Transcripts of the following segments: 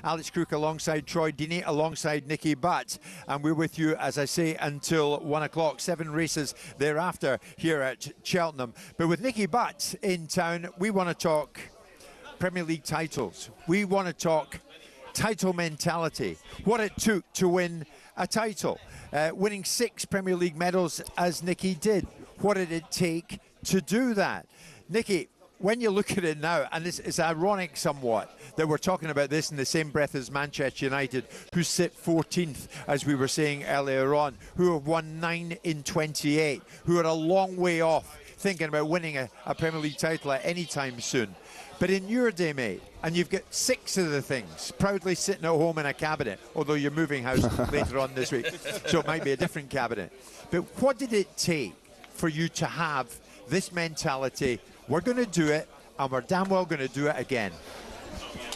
Alex Crook alongside Troy Deeney, alongside Nicky Butt. And we're with you, as I say, until 1 o'clock. 7 races thereafter here at Cheltenham. But with Nicky Butt in town, we want to talk Premier League titles. We want to talk title mentality, what it took to win a title. Winning 6 Premier League medals as Nicky did. What did it take to do that? Nicky, when you look at it now, and it's ironic somewhat that we're talking about this in the same breath as Manchester United, who sit 14th, as we were saying earlier on, who have won 9 in 28, who are a long way off thinking about winning a Premier League title at any time soon. But in your day, mate, and you've got 6 of the things proudly sitting at home in a cabinet, although you're moving house later on this week, so it might be a different cabinet. But what did it take for you to have this mentality? We're going to do it, and we're damn well going to do it again.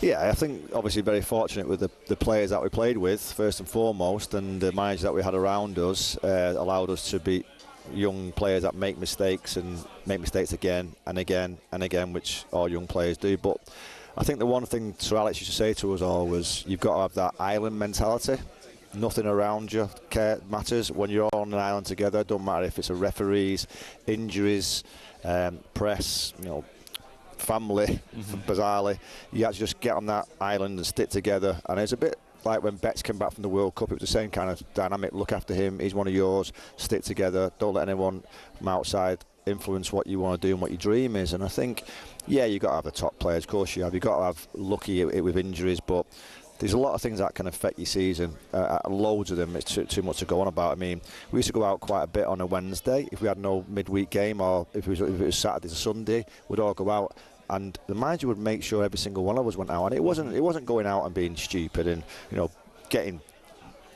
Yeah, I think obviously very fortunate with the players that we played with, first and foremost, and the managers that we had around us allowed us to be young players that make mistakes and make mistakes again and again and again, which all young players do. But I think the one thing Sir Alex used to say to us all was, you've got to have that island mentality. Nothing around you matters when you're on an island together. Don't matter if it's a referees, injuries, press, family. Bizarrely, you have to just get on that island and stick together. And it's a bit like when Betts came back from the World Cup. It was the same kind of dynamic. Look after him, he's one of yours, stick together, don't let anyone from outside influence what you want to do and what your dream is. And I think, yeah, you've got to have the top players, of course you have. You've got to have lucky with injuries, but there's a lot of things that can affect your season. Loads of them. It's too much to go on about. I mean, we used to go out quite a bit on a Wednesday if we had no midweek game, or if it was Saturday to Sunday, we'd all go out. And the manager would make sure every single one of us went out, and it wasn't going out and being stupid and getting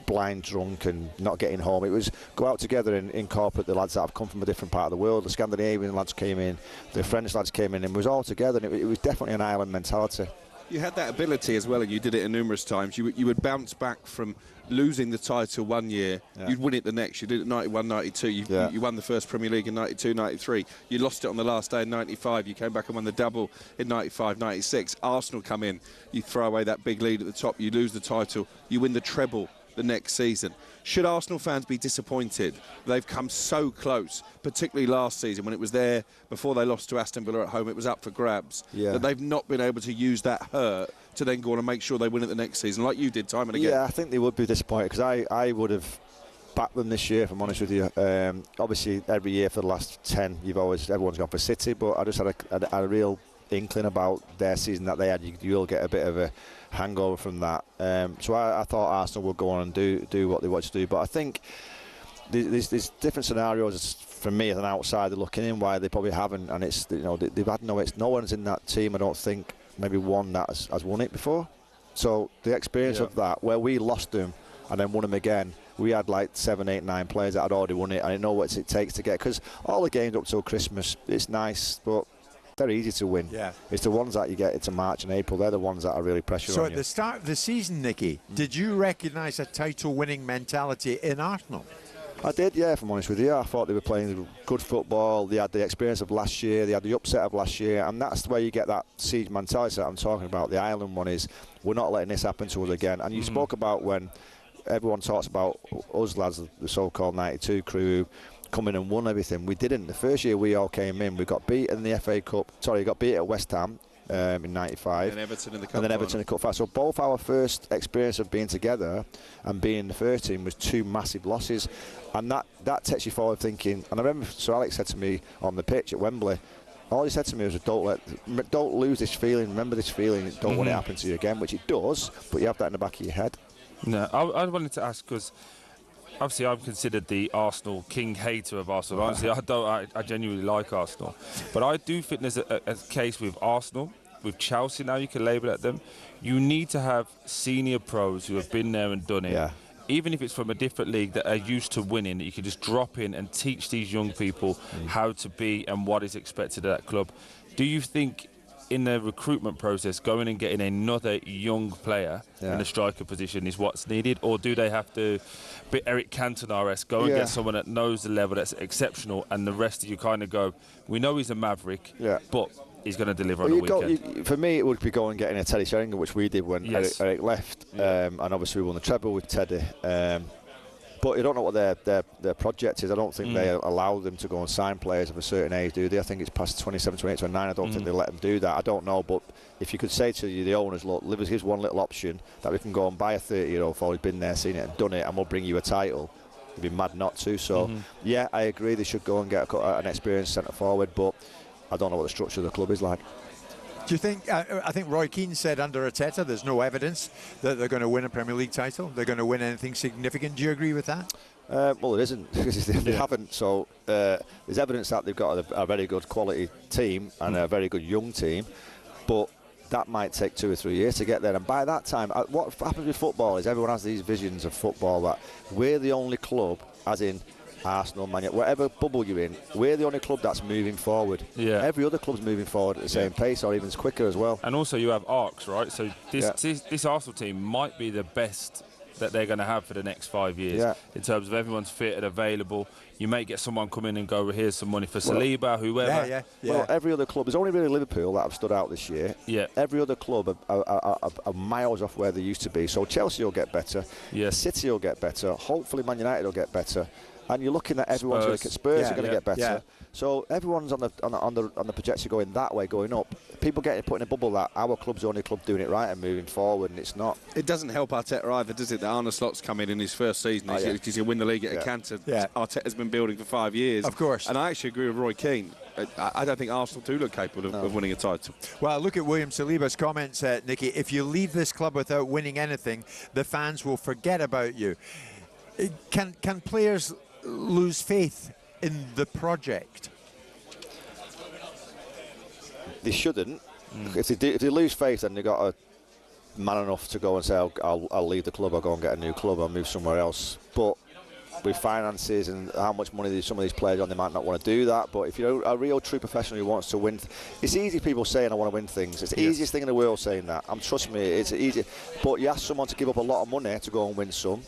blind drunk and not getting home. It was go out together and incorporate the lads that have come from a different part of the world. The Scandinavian lads came in, the French lads came in, and it was all together. And it was definitely an island mentality. You had that ability as well, and you did it numerous times. You would bounce back from losing the title one year, you'd win it the next. You did it 91, 92. You won the first Premier League in 92, 93. You lost it on the last day in 95. You came back and won the double in 95, 96. Arsenal come in. You throw away that big lead at the top. You lose the title. You win the treble the next season. Should Arsenal fans be disappointed? They've come so close, particularly last season when it was there before they lost to Aston Villa at home. It was up for grabs. That they've not been able to use that hurt to then go on and make sure they win it the next season, like you did time and again. Yeah, I think they would be disappointed, because I would have backed them this year, if I'm honest with you. Obviously, every year for the last 10, everyone's gone for City, but I just had a real inkling about their season that they had. You'll get a bit of a hangover from that. So I thought Arsenal would go on and do what they wanted to do. But I think there's different scenarios for me as an outsider looking in why they probably haven't. And it's they've had no one's in that team, I don't think, maybe one that has won it before. So the experience of that, where we lost them and then won them again, we had like 7, 8, 9 players that had already won it. And I know what it takes to get, because all the games up till Christmas, it's nice, but they're easy to win. It's the ones that you get into March and April, they're the ones that are really pressure on you. So at the start of the season, Nicky, did you recognise a title-winning mentality in Arsenal? I did, yeah, if I'm honest with you. I thought they were playing good football. They had the experience of last year. They had the upset of last year. And that's where you get that siege mentality that I'm talking about. The island one is, we're not letting this happen to us again. And you spoke about when everyone talks about us lads, the so-called 92 crew, come in and won everything. We didn't. The first year we all came in, we got beat in the FA Cup. Sorry, got beat at West Ham in 95. And Everton in the Cup. And then Everton in the Cup final. So both our first experience of being together and being in the first team was 2 massive losses. And that takes you forward thinking. And I remember Sir Alex said to me on the pitch at Wembley, all he said to me was, don't lose this feeling, remember this feeling, don't want it to happen to you again, which it does, but you have that in the back of your head. No, I wanted to ask, because obviously I'm considered the Arsenal king hater of Arsenal. Honestly, I genuinely like Arsenal. But I do think there's a case with Arsenal, with Chelsea now, you can label it them. You need to have senior pros who have been there and done it. Even if it's from a different league that are used to winning, that you can just drop in and teach these young people how to be and what is expected of that club. Do you think in the recruitment process, going and getting another young player in the striker position is what's needed? Or do they have to be Eric Cantona-esque, go and get someone that knows the level, that's exceptional, and the rest of you kind of go, we know he's a maverick, but he's going to deliver on the weekend. For me, it would be going and getting a Teddy Sheringham, which we did when Eric left, and obviously we won the treble with Teddy. But you don't know what their project is. I don't think they allow them to go and sign players of a certain age, do they? I think it's past 27, 28, 29. I don't think they let them do that. I don't know, but if you could say to the owners, look, here's one little option that we can go and buy a 30-year-old for who's been there, seen it and done it, and we'll bring you a title. You'd be mad not to. So, yeah, I agree they should go and get an experienced centre-forward, but I don't know what the structure of the club is like. Do you think, I think Roy Keane said under Arteta there's no evidence that they're going to win a Premier League title, they're going to win anything significant. Do you agree with that? Well, it isn't, because they haven't. So there's evidence that they've got a very good quality team and a very good young team, but that might take 2 or 3 years to get there. And by that time, what happens with football is everyone has these visions of football that we're the only club, as in Arsenal, Man United, whatever bubble you're in, we're the only club that's moving forward. Yeah. Every other club's moving forward at the same pace or even quicker as well. And also you have arcs, right? So this Arsenal team might be the best that they're going to have for the next 5 years in terms of everyone's fit and available. You may get someone come in and go, here's some money for Saliba, whoever. Well, every other club, there's only really Liverpool that have stood out this year. Yeah. Every other club are miles off where they used to be. So Chelsea will get better. Yes. City will get better. Hopefully Man United will get better. And you're looking at everyone's going to get Spurs are going to get better. Yeah. So everyone's on the projection going that way, going up. People put in a bubble that our club's the only club doing it right and moving forward, and it's not. It doesn't help Arteta either, does it? That Arne Slot's come in his first season. He's going to win the league at a canter. Yeah. Arteta's been building for 5 years. Of course. And I actually agree with Roy Keane. I don't think Arsenal do look capable of winning a title. Well, look at William Saliba's comments, Nicky. If you leave this club without winning anything, the fans will forget about you. Can players lose faith in the project? They shouldn't. If they lose faith, then they've got a man enough to go and say, I'll leave the club, I'll go and get a new club, I'll move somewhere else. But with finances and how much money some of these players on, they might not want to do that. But if you're a real true professional who wants to win, it's easy people saying I want to win things. It's the easiest thing in the world saying that. Trust me, it's easy. But you ask someone to give up a lot of money to go and win some.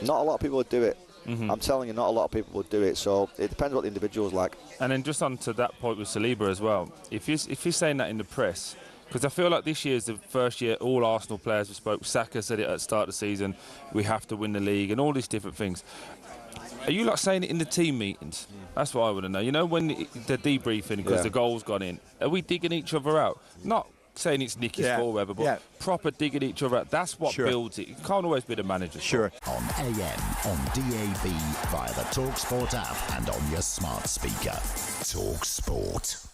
Not a lot of people would do it. I'm telling you, not a lot of people would do it. So it depends what the individual's like. And then just on to that point with Saliba as well. If you're saying that in the press, because I feel like this year is the first year all Arsenal players have spoke. Saka said it at the start of the season, we have to win the league and all these different things. Are you like saying it in the team meetings? That's what I want to know. You know, when the debriefing because the goal's gone in, are we digging each other out? Not saying it's Nicky's fault or whatever, but proper digging each other out. That's what builds it. It can't always be the manager's fault. On AM, on DAB, via the talkSPORT app and on your smart speaker. talkSPORT.